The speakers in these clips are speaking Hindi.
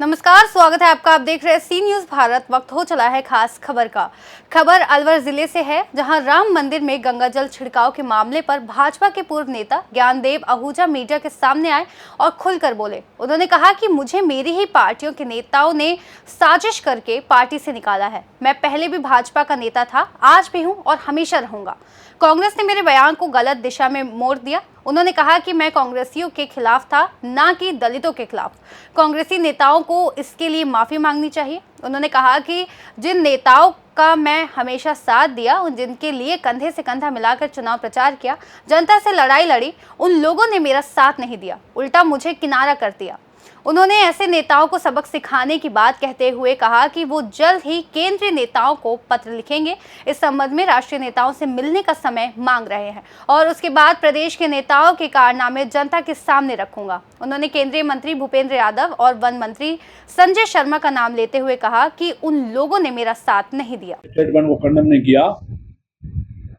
नमस्कार, स्वागत है आपका। आप देख रहे हैं सी न्यूज भारत। वक्त हो चला है खास खबर का। खबर अलवर जिले से है, जहां राम मंदिर में गंगाजल छिड़काव के मामले पर भाजपा के पूर्व नेता ज्ञानदेव आहूजा मीडिया के सामने आए और खुलकर बोले। उन्होंने कहा कि मुझे मेरी ही पार्टियों के नेताओं ने साजिश करके पार्टी से निकाला है। मैं पहले भी भाजपा का नेता था, आज भी हूं और हमेशा रहूंगा। कांग्रेस ने मेरे बयान को गलत दिशा में मोड़ दिया। उन्होंने कहा कि मैं कांग्रेसियों के खिलाफ था, ना कि दलितों के खिलाफ। कांग्रेसी नेताओं को इसके लिए माफी मांगनी चाहिए। उन्होंने कहा कि जिन नेताओं का मैं हमेशा साथ दिया, जिनके लिए कंधे से कंधा मिलाकर चुनाव प्रचार किया, जनता से लड़ाई लड़ी, उन लोगों ने मेरा साथ नहीं दिया, उल्टा मुझे किनारा कर दिया। उन्होंने ऐसे नेताओं को सबक सिखाने की बात कहते हुए कहा कि वो जल्द ही केंद्रीय नेताओं को पत्र लिखेंगे। इस संबंध में राष्ट्रीय नेताओं से मिलने का समय मांग रहे हैं और उसके बाद प्रदेश के नेताओं के कारनामे जनता के सामने रखूंगा। उन्होंने केंद्रीय मंत्री भूपेंद्र यादव और वन मंत्री संजय शर्मा का नाम लेते हुए कहा कि उन लोगों ने मेरा साथ नहीं दिया। स्टेटमेंट को खंडन नहीं किया,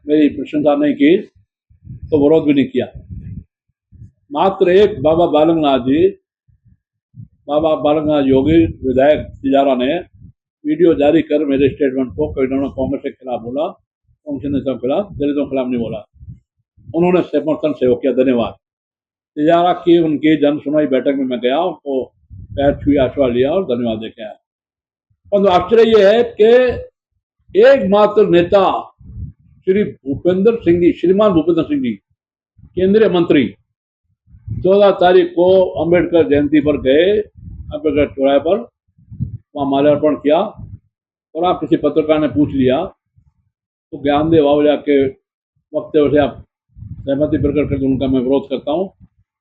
मेरी प्रशंसा नहीं की, तो विरोध भी नहीं किया। मात्र एक बाबा बालकनाथ योगी विधायक तिजारा ने वीडियो जारी कर मेरे स्टेटमेंट को कांग्रेस के खिलाफ बोला, कांग्रेस नेताओं के खिलाफ, दलितों के खिलाफ नहीं बोला। उन्होंने समर्थन सहयोग किया, धन्यवाद। तिजारा की उनकी जन सुनवाई बैठक में मैं गया, उनको पैर छुए, आशीर्वाद लिया और धन्यवाद देके आया। परंतु आश्चर्य यह है कि एकमात्र नेता श्रीमान भूपेंद्र सिंह जी, केंद्रीय मंत्री, 14 तारीख को अंबेडकर जयंती पर गए, अंबेडकर चौराहे पर वहां माल्यार्पण किया और आप किसी पत्रकार ने पूछ लिया तो ज्ञानदेव आहूजा के वक्तव्य से आप सहमति प्रकट करके उनका मैं विरोध करता हूँ,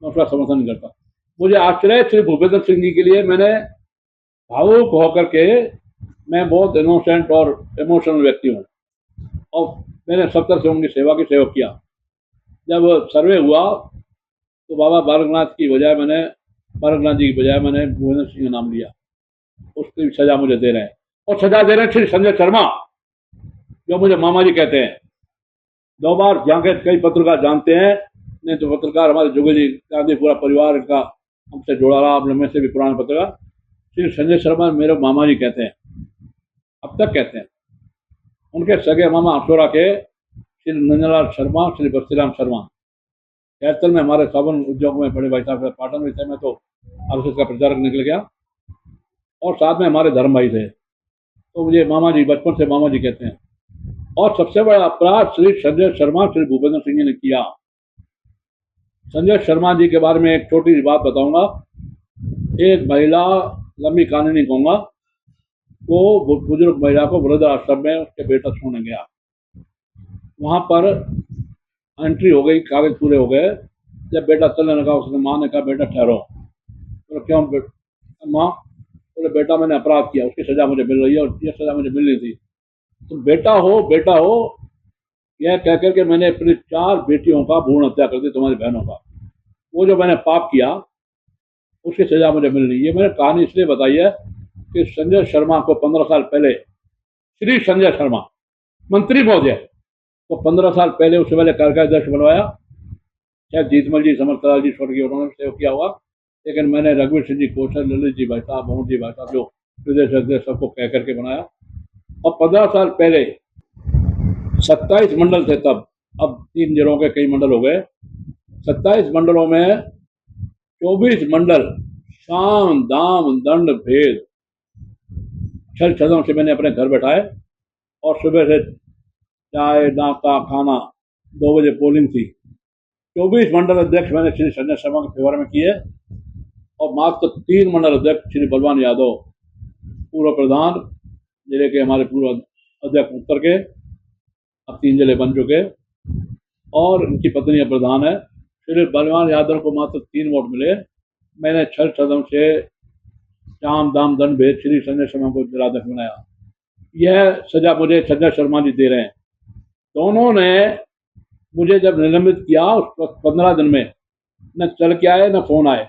मैं उसका समर्थन नहीं करता। मुझे आश्चर्य श्री भूपेंद्र सिंह जी के लिए मैंने भावुक होकर के, मैं बहुत इनोसेंट और इमोशनल व्यक्ति हूँ और मैंने 70 से उनकी सेवा की सेवा किया। जब सर्वे हुआ तो बाबा बालकनाथ जी की बजाय मैंने भूपेंद्र सिंह का नाम लिया। उसकी सजा मुझे दे रहे हैं और सजा दे रहे हैं श्री संजय शर्मा, जो मुझे मामा जी कहते हैं। 2 बार जाके कई पत्रकार जानते हैं, नहीं तो पत्रकार हमारे जुगल जी गांधी पूरा परिवार का हमसे जुड़ा रहा, आप में से भी पुराने पत्रकार। श्री संजय शर्मा मेरे मामा जी कहते हैं, अब तक कहते हैं। उनके सगे मामा अशोरा के श्री नंदलाल शर्मा, श्री बस्तीराम शर्मा कैथल में हमारे साबुन उद्योग में बड़े भाई साहब पाटन में थे, मैं तो आरएसएस का प्रचारक निकल गया और साथ में हमारे धर्म भाई थे, तो मुझे मामा जी, बचपन से मामा जी कहते हैं। और सबसे बड़ा अपराध श्री संजय शर्मा, श्री भूपेंद्र सिंह जी ने किया। संजय शर्मा जी के बारे में एक छोटी सी बात बताऊंगा। एक महिला, लंबी कहानी नहीं कहूंगा, वो बुजुर्ग महिला को वृद्ध आश्रम में उसके बेटा छोड़ने गया। वहां पर एंट्री हो गई, कागज पूरे हो गए। जब बेटा चलने लगा, उसने माँ ने कहा बेटा ठहरो। तो क्यों माँ? बोले बेटा मैंने अपराध किया, उसकी सजा मुझे मिल रही है और ये सजा मुझे मिलनी थी। तो बेटा हो यह कह करके मैंने अपनी 4 बेटियों का भ्रूण हत्या कर दी, तुम्हारी बहनों का। वो जो मैंने पाप किया उसकी सजा मुझे मिल रही है। मैंने कहानी इसलिए बताई है कि संजय शर्मा को 15 साल पहले, श्री संजय शर्मा मंत्री महोदय तो 15 साल पहले उससे पहले कार्यकाध्यक्ष बनवाया। शायद जीतमल जी, समर्थलाल जी स्वर्गीय, उन्होंने सहयोग किया होगा, लेकिन मैंने रघुवीर सिंह जी कौशल, ललित जी भाई साहब, मोहन जी भाई साहब, जो प्रदेश अध्यक्ष, सबको कह करके बनाया। और 15 साल पहले 27 मंडल थे तब, अब 3 जिलों के कई मंडल हो गए। 27 मंडलों में 24 मंडल साम दाम दंड भेद छल छदों से मैंने अपने घर बैठाए और सुबह से चाय नाश्ता खाना, 2 बजे पोलिंग थी। 24 मंडल अध्यक्ष मैंने श्री संजय शर्मा के फेवर में किए और मात्र 3 मंडल अध्यक्ष श्री बलवान यादव, पूर्व प्रधान जिले के, हमारे पूर्व अध्यक्ष उत्तर के, अब 3 जिले बन चुके, और उनकी पत्नी अब प्रधान है। श्री बलवान यादव को मात्र 3 वोट मिले। मैंने छल छदम से चाम दाम दंड भेद श्री संजय शर्मा को जिलाध्यक्ष बनाया। यह सजा मुझे संजय शर्मा जी दे रहे हैं। दोनों ने मुझे जब निलंबित किया उस वक्त 15 दिन में न चल के आए न फोन आए,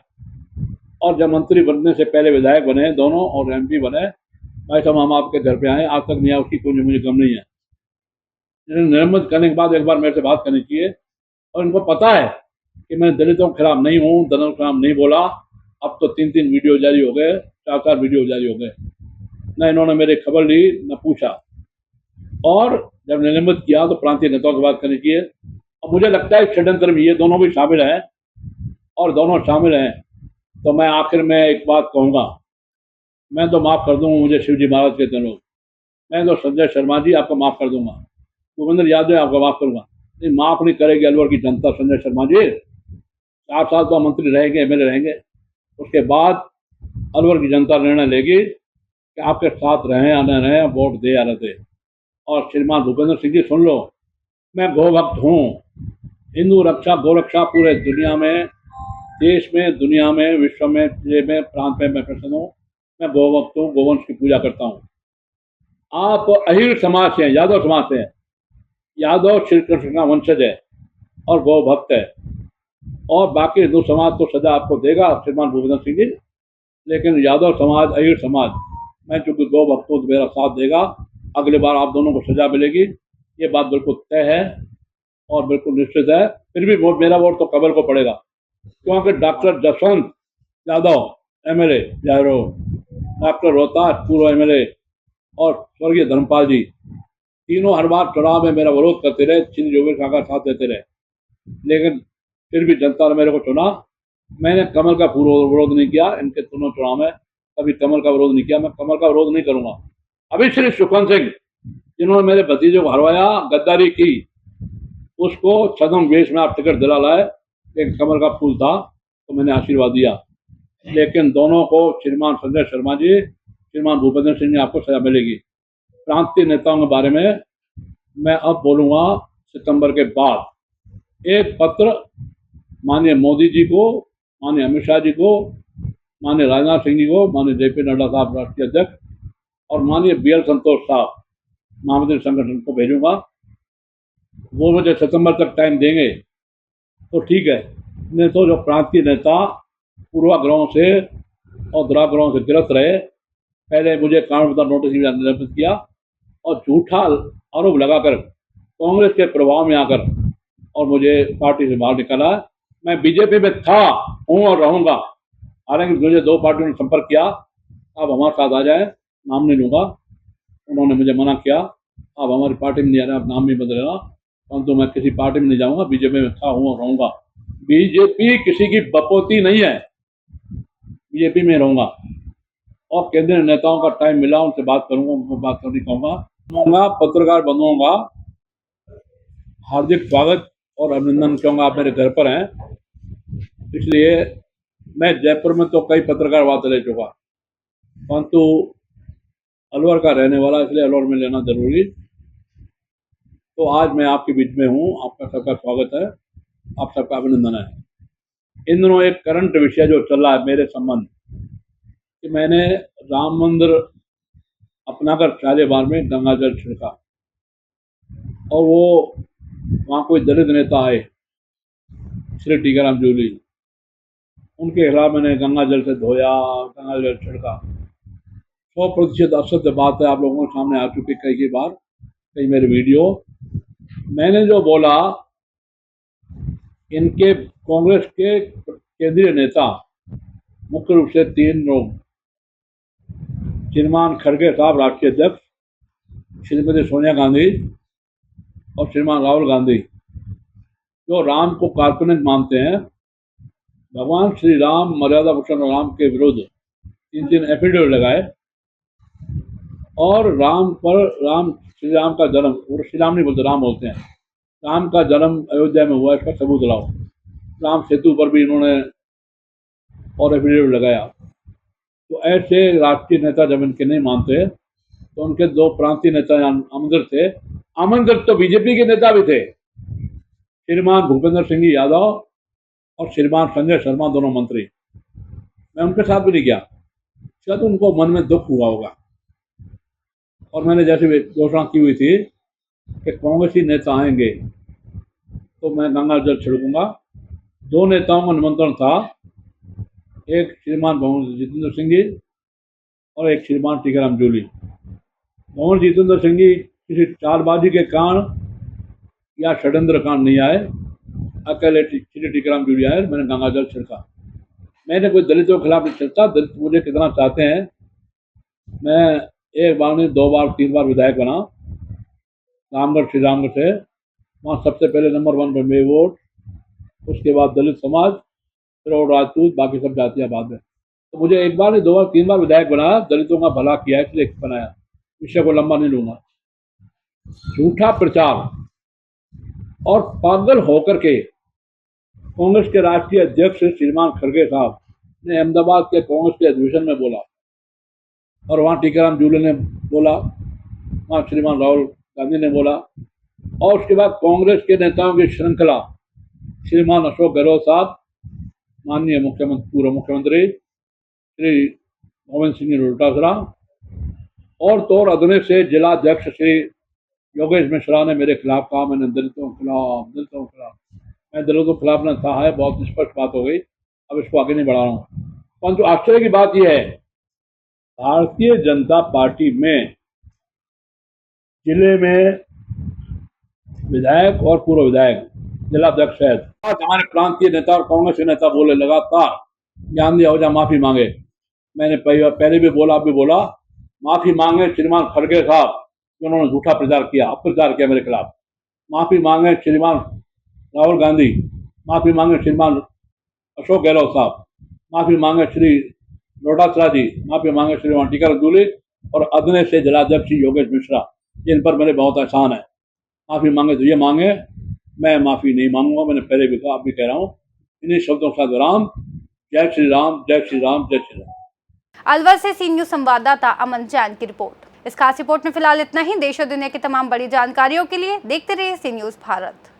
और जब मंत्री बनने से पहले विधायक बने दोनों और एमपी बने, भाई साहब हम आपके घर पे आए, आज तक नहीं आया, उसकी कोई मुझे गम नहीं है। निलंबित करने के बाद एक बार मेरे से बात करनी चाहिए। और इनको पता है कि मैं दलितों के खिलाफ नहीं हूँ, दलितों के खिलाफ नहीं बोला। अब तो 3-3 वीडियो जारी हो गए, 4-4 वीडियो जारी हो गए। न इन्होंने मेरी खबर ली, न पूछा। और जब निलंबित किया तो प्रांतीय नेताओं की बात करनी चाहिए। और मुझे लगता है षड्यंत्र में ये दोनों भी शामिल हैं, और दोनों शामिल हैं। तो मैं आखिर में एक बात कहूँगा, मैं तो माफ़ कर दूंगा, मुझे शिवजी महाराज कहते हैं लोग। मैं तो संजय शर्मा जी आपको माफ़ कर दूंगा, भूपेंद्र यादव आपको माफ़ करूंगा, नहीं माफ़ नहीं करेगी अलवर की जनता संजय शर्मा जी। 4 साल तो मंत्री रहेंगे, एमएलए रहेंगे, उसके बाद अलवर की जनता निर्णय लेगी कि आपके साथ रहें या न रहें, वोट दे या न दे। और श्रीमान भूपेंद्र सिंह जी सुन लो, मैं गोभक्त हूँ। हिंदू रक्षा गोरक्षा पूरे दुनिया में, देश में, दुनिया में, विश्व में, जिले में, प्रांत में मैं प्रसन्न हूँ। मैं गोभक्त हूँ, गोवंश की पूजा करता हूँ। आप अहिर समाज से हैं, यादव समाज से हैं। यादव श्री कृष्ण का वंशज है और गौ भक्त है, और बाकी हिंदू समाज तो सजा आपको देगा श्रीमान भूपेंद्र सिंह जी, लेकिन यादव समाज, अहिर समाज, मैं चूंकि गौ भक्त हूँ तो मेरा साथ देगा। अगली बार आप दोनों को सजा मिलेगी, ये बात बिल्कुल तय है और बिल्कुल निश्चित है। फिर भी मेरा वोट तो कमल को पड़ेगा, क्योंकि डॉक्टर जसवंत यादव एमएलए बिहारो, डॉक्टर रोहतास पूर्व एमएलए, और स्वर्गीय धर्मपाल जी, तीनों हर बार चुनाव में मेरा विरोध करते रहे, चिन्ह जोगिर का साथ देते रहे, लेकिन फिर भी जनता ने मेरे को चुना। मैंने कमल का पूरा विरोध नहीं किया, इनके दोनों चुनाव में कभी कमल का विरोध नहीं किया। मैं कमल का विरोध नहीं करूंगा। अभी श्री सुखवंत सिंह जिन्होंने मेरे भतीजे को हरवाया, गद्दारी की, उसको छद्म वेश में आप टिकट दिला लाए, एक कमल का फूल था तो मैंने आशीर्वाद दिया। लेकिन दोनों को, श्रीमान संजय शर्मा जी, श्रीमान भूपेंद्र सिंह जी, आपको सजा मिलेगी। प्रांतीय नेताओं के बारे में मैं अब बोलूंगा सितंबर के बाद। एक पत्र माननीय मोदी जी को, माननीय अमित शाह जी को, माननीय राजनाथ सिंह जी को, माननीय जेपी नड्डा साहब राष्ट्रीय अध्यक्ष, और माननीय बीएल संतोष साहब महामंत्री संगठन को भेजूंगा। वो मुझे सितंबर तक टाइम देंगे तो ठीक है, नहीं तो जो प्रांतीय नेता पूर्वाग्रहों से और दुराग्रहों से गिरफ्त रहे, पहले मुझे कारणवश नोटिस निलंबित किया और झूठा आरोप लगाकर कांग्रेस के प्रभाव में आकर और मुझे पार्टी से बाहर निकाला। मैं बीजेपी में था, हूँ और रहूंगा। हालांकि मुझे 2 पार्टियों ने संपर्क किया, आप हमारे साथ आ जाए, नाम नहीं लूंगा। उन्होंने मुझे मना किया, आप हमारी पार्टी में नहीं आ रहे, आप नाम नहीं बदलेना, परंतु मैं किसी पार्टी में नहीं जाऊंगा, बीजेपी में था, हूँ और रहूंगा। बीजेपी किसी की बपोती नहीं है, बीजेपी में रहूंगा। और केंद्रीय नेताओं का टाइम मिला, उनसे बात करूंगा, उनको बात करनी कहूंगा। पत्रकार बंधुओं का हार्दिक स्वागत और अभिनंदन कहूँगा। आप मेरे घर पर हैं, इसलिए मैं जयपुर में तो कई पत्रकार वार्ता ले चुका, परंतु अलवर का रहने वाला, इसलिए अलवर में लेना जरूरी। तो आज मैं आपके बीच में हूँ, आपका सबका स्वागत है, आप सबका अभिनंदन है। इन दिनों एक करंट विषय जो चल रहा है मेरे संबंध, कि मैंने राम मंदिर अपनाकर शालीमार में गंगा जल छिड़का, और वो वहाँ कोई दलित नेता आए, श्री टीकाराम जूली, उनके खिलाफ मैंने गंगा जल से धोया, गंगा जल छिड़का। 100% असत्य बात है, आप लोगों के सामने आ चुकी कई बार, कई मेरे वीडियो। मैंने जो बोला, इनके कांग्रेस के केंद्रीय नेता, मुख्य रूप से 3 लोग, श्रीमान खड़गे साहब राष्ट्रीय अध्यक्ष, श्रीमती सोनिया गांधी और श्रीमान राहुल गांधी, जो राम को काल्पनिक मानते हैं, भगवान श्री राम, मर्यादा पुरुषोत्तम राम के विरुद्ध 3 एफिडेविट लगाए, और श्री राम का जन्म, श्री राम नहीं बोलते, राम बोलते हैं, राम का जन्म अयोध्या में हुआ, इसका सबूत लाओ। राम सेतु पर भी इन्होंने और एफिडेविट लगाया। तो ऐसे राष्ट्रीय नेता जब इनके नहीं मानते, तो उनके 2 प्रांतीय नेता आमंत्रित थे। आमंत्रित तो बीजेपी के नेता भी थे, श्रीमान भूपेंद्र सिंह यादव और श्रीमान संजय शर्मा, दोनों मंत्री। मैं उनके साथ भी नहीं गया, शायद उनको मन में दुख हुआ होगा। और मैंने जैसे घोषणा की हुई थी कि कांग्रेसी नेता आएंगे तो मैं गंगा जल छिड़कूंगा। 2 नेताओं का निमंत्रण था, एक श्रीमान भवन जितेंद्र सिंह जी और एक श्रीमान टीकाराम जूली। भवन जितेंद्र सिंह जी किसी चालबाजी के कारण या षड्यंत्र कारण नहीं आए, अकेले श्री टीकाराम जूली आए, मैंने गंगा जल छिड़का। मैंने कोई दलितों के खिलाफ नहीं चलता। दलित मुझे कितना चाहते हैं, मैं एक बार नहीं 2 बार 3 बार विधायक बना रामगढ़ श्री रामगढ़ से। वहाँ सबसे पहले नंबर 1 पर मेरे वोट, उसके बाद दलित समाज, फिर और राजपूत, बाकी सब जातियाँ बाद में। तो मुझे एक बार नहीं 2 बार 3 बार विधायक बनाया, दलितों का भला किया है इसलिए बनाया। विषय को लंबा नहीं लूंगा। झूठा प्रचार और पागल होकर के कांग्रेस के राष्ट्रीय अध्यक्ष श्रीमान खड़गे साहब ने अहमदाबाद के कांग्रेस के अधिवेशन में बोला, और वहाँ टीकाराम जूले ने बोला, वहाँ श्रीमान राहुल गांधी ने बोला, और उसके बाद कांग्रेस के नेताओं की श्रृंखला श्रीमान अशोक गहलोत साहब, माननीय मुख्यमंत्री, पूर्व मुख्यमंत्री श्री गोविंद सिंह डोटासरा, और तो और अदने से जिला अध्यक्ष श्री योगेश मिश्रा ने मेरे खिलाफ कहा, मैंने दलितों के खिलाफ। मैं दलितों के खिलाफ न था है, बहुत स्पष्ट बात हो गई, अब इसको आगे नहीं बढ़ा रहा हूँ। परंतु आश्चर्य की बात यह है, भारतीय जनता पार्टी में जिले में विधायक और पूर्व विधायक, जिला अध्यक्ष है, आज हमारे प्रांतीय नेता और कांग्रेस के नेता बोले लगातार ज्ञानदेव आहूजा माफी मांगे। मैंने पहले भी बोला, अब भी बोला, माफी मांगे श्रीमान खड़गे साहब, उन्होंने झूठा प्रचार किया, अपप्रचार किया मेरे खिलाफ। माफी मांगे श्रीमान राहुल गांधी, माफी मांगे श्रीमान अशोक गहलोत साहब, माफी मांगे श्री डोटासरा जी, माफी मांगे श्रीमान टीकाराम जूली, और अदने से जिलाध्यक्ष योगेश मिश्रा, जिन पर मेरे बहुत एहसान है। माफी मांगे तो ये मांगे, मैं माफी नहीं मांगूंगा। मैंने पहले भी कहा, अब भी कह रहा हूँ, इन्हीं शब्दों के साथ राम, जय श्री राम, जय श्री राम, जय श्री राम। अलवर से सी न्यूज संवाददाता अमन जैन की रिपोर्ट। इस खास रिपोर्ट में फिलहाल इतना ही। देश और दुनिया की तमाम बड़ी जानकारियों के लिए देखते रहिए सी न्यूज भारत।